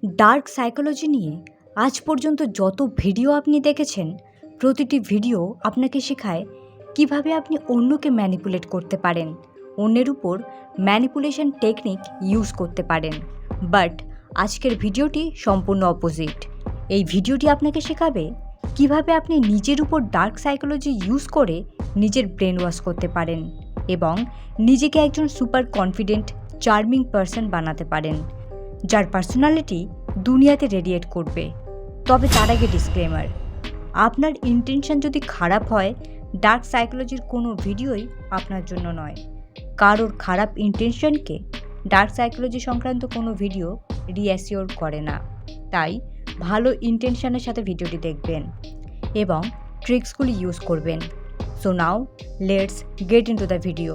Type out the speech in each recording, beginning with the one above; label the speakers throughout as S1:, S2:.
S1: Dark psychology নিয়ে আজ পর্যন্ত যত ভিডিও আপনি দেখেছেন, প্রতিটি ভিডিও আপনাকে শেখায় কিভাবে আপনি অন্যকে ম্যানিপুলেট করতে পারেন, অন্যের উপর ম্যানিপুলেশন টেকনিক ইউজ করতে পারেন। বাট আজকের ভিডিওটি সম্পূর্ণ অপোজিট। এই ভিডিওটি আপনাকে শেখাবে কিভাবে আপনি নিজের উপর ডার্ক সাইকোলজি ইউজ করে নিজের ব্রেন ওয়াশ করতে পারেন এবং নিজেকে একজন সুপার কনফিডেন্ট চার্মিং পারসন বানাতে পারেন, যার পার্সোনালিটি দুনিয়াতে রেডিয়েট করবে। তবে তার আগে ডিসক্লেমার, আপনার ইন্টেনশন যদি খারাপ হয়, ডার্ক সাইকোলজির কোনো ভিডিওই আপনার জন্য নয়। কারোর খারাপ ইন্টেনশনকে ডার্ক সাইকোলজি সংক্রান্ত কোনো ভিডিও রিঅ্যাসিওর করে না। তাই ভালো ইন্টেনশনের সাথে ভিডিওটি দেখবেন এবং ট্রিক্সগুলি ইউজ করবেন। So now let's get into the video.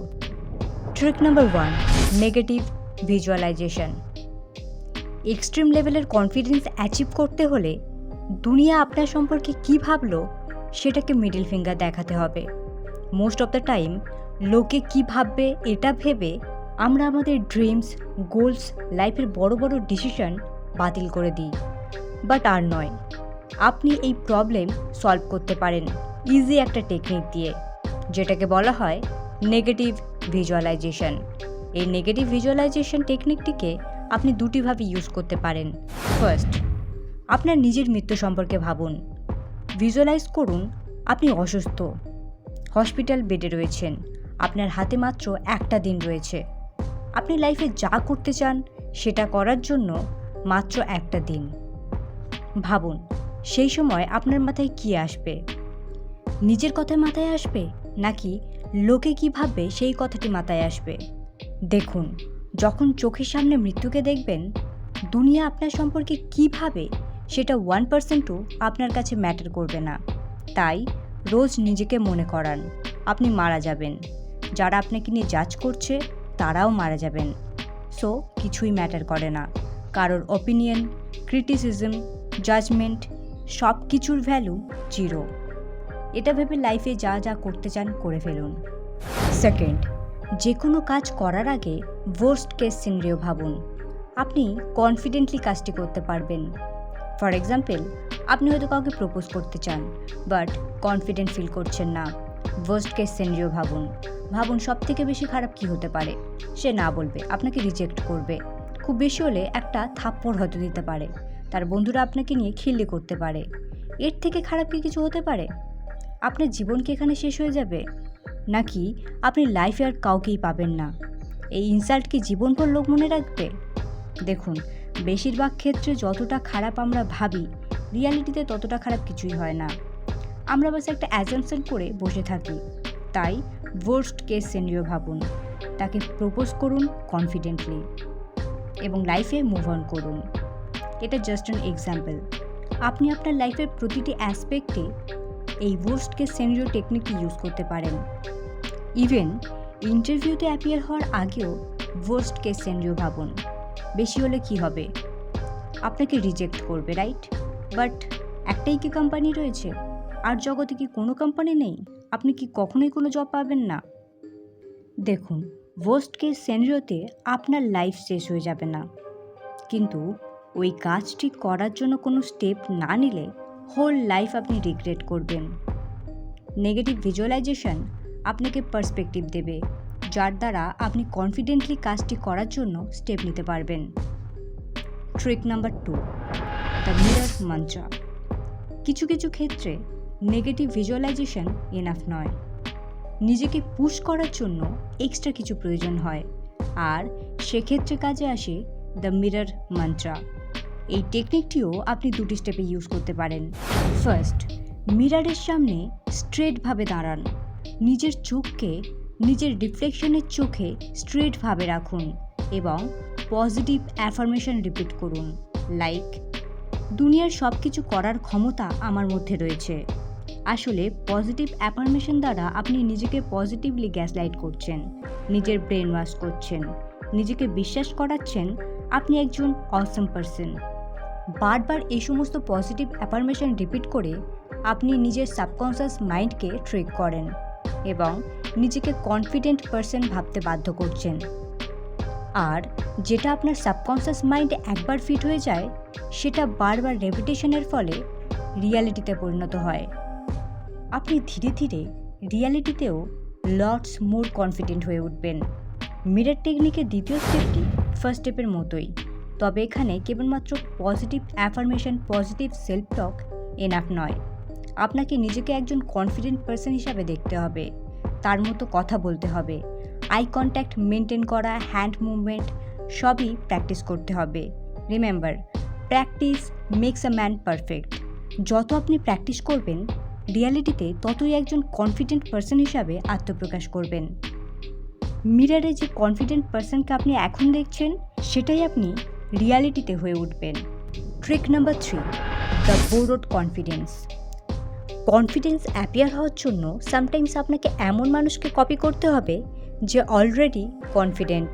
S1: Trick number 1, negative visualisation. Extreme লেভেলের কনফিডেন্স অ্যাচিভ করতে হলে দুনিয়া আপনার সম্পর্কে কী ভাবলো সেটাকে মিডল ফিঙ্গার দেখাতে হবে। মোস্ট অফ দ্য টাইম লোকে কী ভাববে এটা ভেবে আমরা আমাদের ড্রিমস, গোলস, লাইফের বড় বড় ডিসিশন বাতিল করে দিই। বাট আর নয়, আপনি এই প্রবলেম সলভ করতে পারেন ইজি একটা টেকনিক দিয়ে, যেটাকে বলা হয় নেগেটিভ ভিজুয়ালাইজেশন। এই নেগেটিভ ভিজুয়ালাইজেশন টেকনিকটিকে আপনি দুটিভাবে ইউজ করতে পারেন। ফার্স্ট, আপনার নিজের মৃত্যু সম্পর্কে ভাবুন। ভিজুয়ালাইজ করুন আপনি অসুস্থ, হসপিটাল বেডে রয়েছেন, আপনার হাতে মাত্র একটা দিন রয়েছে। আপনি লাইফে যা করতে চান সেটা করার জন্য মাত্র একটা দিন। ভাবুন সেই সময় আপনার মাথায় কী আসবে? নিজের কথা মাথায় আসবে নাকি লোকে কী ভাববে সেই কথাটি মাথায় আসবে? দেখুন, যখন চোখের সামনে মৃত্যুকে দেখবেন, দুনিয়া আপনার সম্পর্কে কী ভাবে সেটা 1%ও আপনার কাছে ম্যাটার করবে না। তাই রোজ নিজেকে মনে করান আপনি মারা যাবেন, যারা আপনাকে নিয়ে জাজ করছে তারাও মারা যাবেন। সো কিছুই ম্যাটার করে না। কারোর অপিনিয়ন, ক্রিটিসিজম, জাজমেন্ট সব কিছুর ভ্যালু 0। এটা ভেবে লাইফে যা যা করতে চান করে ফেলুন। সেকেন্ড, যে কোনো কাজ করার আগে ওয়ার্স্ট কেস সিনারিও ভাবুন। আপনি কনফিডেন্টলি কাজটি করতে পারবেন। ফর এক্সাম্পল, আপনি হয়তো কাউকে প্রপোজ করতে চান বাট কনফিডেন্ট ফিল করছেন না। ওয়ার্স্ট কেস সিনারিও ভাবুন সব থেকে বেশি খারাপ কী হতে পারে। সে না বলবে, আপনাকে রিজেক্ট করবে, খুব বেশি হলে একটা থাপ্পড় হয়তো দিতে পারে, তার বন্ধুরা আপনাকে নিয়ে খিল্লি করতে পারে। এর থেকে খারাপ কি কিছু হতে পারে? আপনার জীবন কি এখানে শেষ হয়ে যাবে? নাকি আপনি লাইফে আর কাউকেই পাবেন না? এই ইনসাল্ট কি জীবনভর লোক মনে রাখবে? দেখুন, বেশিরভাগ ক্ষেত্রে যতটা খারাপ আমরা ভাবি, রিয়ালিটিতে ততটা খারাপ কিছুই হয় না। আমরা বাস একটা অ্যাজাম্পশন করে বসে থাকি। তাই ওয়ার্স্ট কেস সিনারিও ভাবুন, তাকে প্রপোজ করুন কনফিডেন্টলি এবং লাইফে মুভ অন করুন। এটা জাস্ট অ্যান এক্সাম্পল। আপনি আপনার লাইফের প্রতিটি অ্যাসপেক্টে এই ওয়ার্স্ট কেস সিনারিও টেকনিকটি ইউজ করতে পারেন। ইভেন ইন্টারভিউতে অ্যাপিয়ার হওয়ার আগেও ওয়ার্স্ট কেস সিনারিও ভাবুন। বেশি হলে কি হবে? আপনাকে রিজেক্ট করবে, রাইট? বাট একটাই কি কোম্পানি রয়েছে? আর জগতে কি কোনো কোম্পানি নেই? আপনি কি কখনোই কোনো জব পাবেন না? দেখুন, ওয়ার্স্ট কেস সিনারিওতে আপনার লাইফ শেষ হয়ে যাবে না, কিন্তু ওই কাজটি করার জন্য কোনো স্টেপ না নিলে হোল লাইফ আপনি রিগ্রেট করবেন। নেগেটিভ ভিজুয়ালাইজেশন আপনাকে পার্সপেক্টিভ দেবে, যার দ্বারা আপনি কনফিডেন্টলি কাজটি করার জন্য স্টেপ নিতে পারবেন। ট্রিক নাম্বার 2, দ্য মিরর মন্ত্র। কিছু কিছু ক্ষেত্রে নেগেটিভ ভিজুয়ালাইজেশন এনাফ নয়। নিজেকে পুশ করার জন্য এক্সট্রা কিছু প্রয়োজন হয়, আর সেক্ষেত্রে কাজে আসে দ্য মিরর মন্ত্র। এই টেকনিকটিও আপনি দুটি স্টেপে ইউজ করতে পারেন। ফার্স্ট, মিররের সামনে স্ট্রেটভাবে দাঁড়ান। নিজের চোখকে নিজের রিফ্লেকশনের চোখে স্ট্রেটভাবে রাখুন এবং পজিটিভ অ্যাফার্মেশন রিপিট করুন, লাইক, দুনিয়ার সব কিছু করার ক্ষমতা আমার মধ্যে রয়েছে। আসলে পজিটিভ অ্যাফার্মেশন দ্বারা আপনি নিজেকে পজিটিভলি গ্যাসলাইট করছেন, নিজের ব্রেন ওয়াশ করছেন, নিজেকে বিশ্বাস করাচ্ছেন আপনি একজন অসম পারসন। বারবার এই সমস্ত পজিটিভ অ্যাফার্মেশন রিপিট করে আপনি নিজের সাবকনশিয়াস মাইন্ডকে ট্রিক করেন এবং নিজেকে কনফিডেন্ট পারসন ভাবতে বাধ্য করছেন। আর যেটা আপনার সাবকনসিয়াস মাইন্ডে একবার ফিট হয়ে যায় সেটা বারবার রেপিটেশনের ফলে রিয়ালিটিতে পরিণত হয়। আপনি ধীরে ধীরে রিয়ালিটিতেও লটস মোর কনফিডেন্ট হয়ে উঠবেন। মিরর টেকনিকের দ্বিতীয় স্টেপটি ফার্স্ট স্টেপের মতোই, তবে এখানে কেবলমাত্র পজিটিভ অ্যাফার্মেশন, পজিটিভ সেলফ টক এনাফ নয়। আপনাকে নিজেকে একজন কনফিডেন্ট পারসন হিসাবে দেখতে হবে, তার মতো কথা বলতে হবে, আই কন্ট্যাক্ট মেনটেন করা, হ্যান্ড মুভমেন্ট সবই প্র্যাকটিস করতে হবে। Remember, practice makes a man perfect. যত আপনি প্র্যাকটিস করবেন রিয়ালিটিতে ততই একজন কনফিডেন্ট পারসন হিসাবে আত্মপ্রকাশ করবেন। মিররে যে কনফিডেন্ট পারসনকে আপনি এখন দেখছেন সেটাই আপনি রিয়ালিটিতে হয়ে উঠবেন। Trick number 3, the borrowed confidence. Confidence appear হওয়ার জন্য সামটাইমস আপনাকে এমন মানুষকে কপি করতে হবে যে অলরেডি কনফিডেন্ট।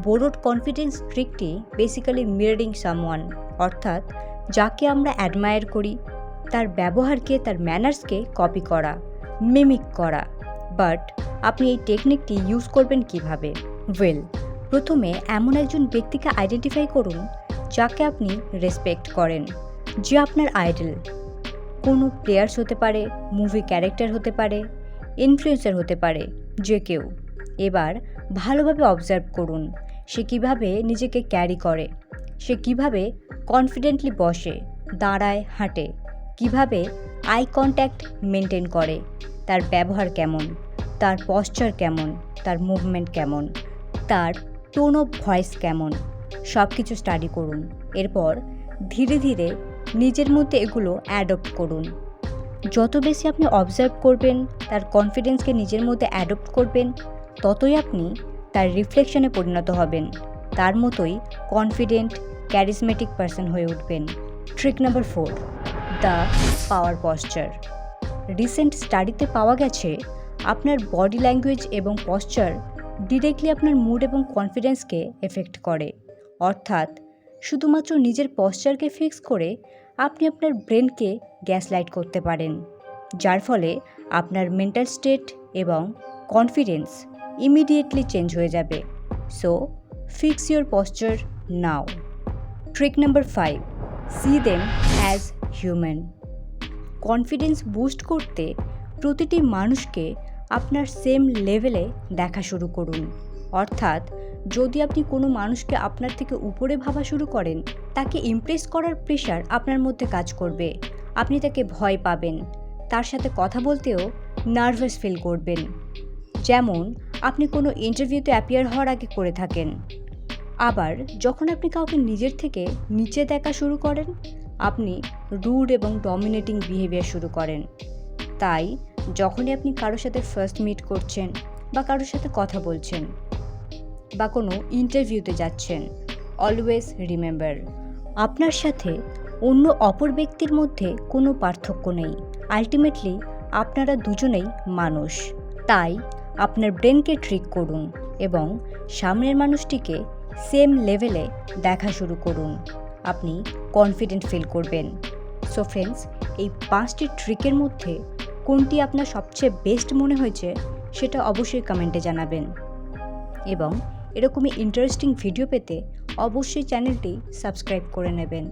S1: বোরোড কনফিডেন্স ট্রিকটি বেসিক্যালি মিররিং সামওয়ান, অর্থাৎ যাকে আমরা অ্যাডমায়ার করি তার ব্যবহারকে, তার ম্যানার্সকে কপি করা, মিমিক করা। বাট আপনি এই টেকনিকটি ইউজ করবেন কিভাবে? প্রথমে এমন একজন ব্যক্তিকে আইডেন্টিফাই করুন যাকে আপনি রেসপেক্ট করেন, যে আপনার আইডল। কোনো প্লেয়ার্স হতে পারে, মুভি ক্যারেক্টার হতে পারে, ইনফ্লুয়েন্সার হতে পারে, যে কেউ। এবার ভালোভাবে অবজার্ভ করুন সে কিভাবে নিজেকে ক্যারি করে, সে কিভাবে কনফিডেন্টলি বসে, দাঁড়ায়, হাঁটে, কিভাবে আই কন্ট্যাক্ট মেনটেন করে, তার ব্যবহার কেমন, তার পশ্চার কেমন, তার মুভমেন্ট কেমন, তার টোন অফ ভয়েস কেমন, সব কিছু স্টাডি করুন। এরপর ধীরে ধীরে নিজের মধ্যে এগুলো অ্যাডপ্ট করুন। যত বেশি আপনি অবজার্ভ করবেন, তার কনফিডেন্সকে নিজের মধ্যে অ্যাডপ্ট করবেন, ততই আপনি তার রিফ্লেকশনে পরিণত হবেন, তার মতোই কনফিডেন্ট, ক্যারিজমেটিক পারসন হয়ে উঠবেন। Trick number 4, the power posture. Recent স্টাডিতে পাওয়া গেছে আপনার বডি ল্যাঙ্গুয়েজ এবং পশ্চার ডিরেক্টলি আপনার মুড এবং কনফিডেন্সকে এফেক্ট করে। অর্থাৎ শুধুমাত্র নিজের পশ্চারকে ফিক্স করে আপনি আপনার ব্রেনকে গ্যাসলাইট করতে পারেন, যার ফলে আপনার মেন্টাল স্টেট এবং কনফিডেন্স ইমিডিয়েটলি চেঞ্জ হয়ে যাবে। So fix your posture now. Trick number 5, C them as human. Confidence boost করতে প্রতিটি মানুষকে আপনার সেম লেভেলে দেখা শুরু করুন। অর্থাৎ যদি আপনি কোনো মানুষকে আপনার থেকে উপরে ভাবা শুরু করেন, তাকে ইমপ্রেস করার প্রেশার আপনার মধ্যে কাজ করবে, আপনি তাকে ভয় পাবেন, তার সাথে কথা বলতেও নার্ভাস ফিল করবেন, যেমন আপনি কোনো ইন্টারভিউতে অ্যাপিয়ার হওয়ার আগে করে থাকেন। আবার যখন আপনি কাউকে নিজের থেকে নিচে দেখা শুরু করেন, আপনি রুড এবং ডমিনেটিং বিহেভিয়ার শুরু করেন। তাই যখনই আপনি কারোর সাথে ফার্স্ট মিট করছেন বা কারোর সাথে কথা বলছেন বা কোনো ইন্টারভিউতে যাচ্ছেন, অলওয়েজ রিমেম্বার, আপনার সাথে অন্য অপর ব্যক্তির মধ্যে কোনো পার্থক্য নেই। আলটিমেটলি আপনারা দুজনেই মানুষ। তাই আপনার ব্রেনকে ট্রিক করুন এবং সামনের মানুষটিকে সেম লেভেলে দেখা শুরু করুন, আপনি কনফিডেন্ট ফিল করবেন। সো ফ্রেন্ডস, এই 5টি ট্রিকের মধ্যে কোনটি আপনার সবচেয়ে বেস্ট মনে হয়েছে সেটা অবশ্যই কমেন্টে জানাবেন। এবং এরকমই ইন্টারেস্টিং ভিডিও পেতে অবশ্যই চ্যানেলটি সাবস্ক্রাইব করে নেবেন।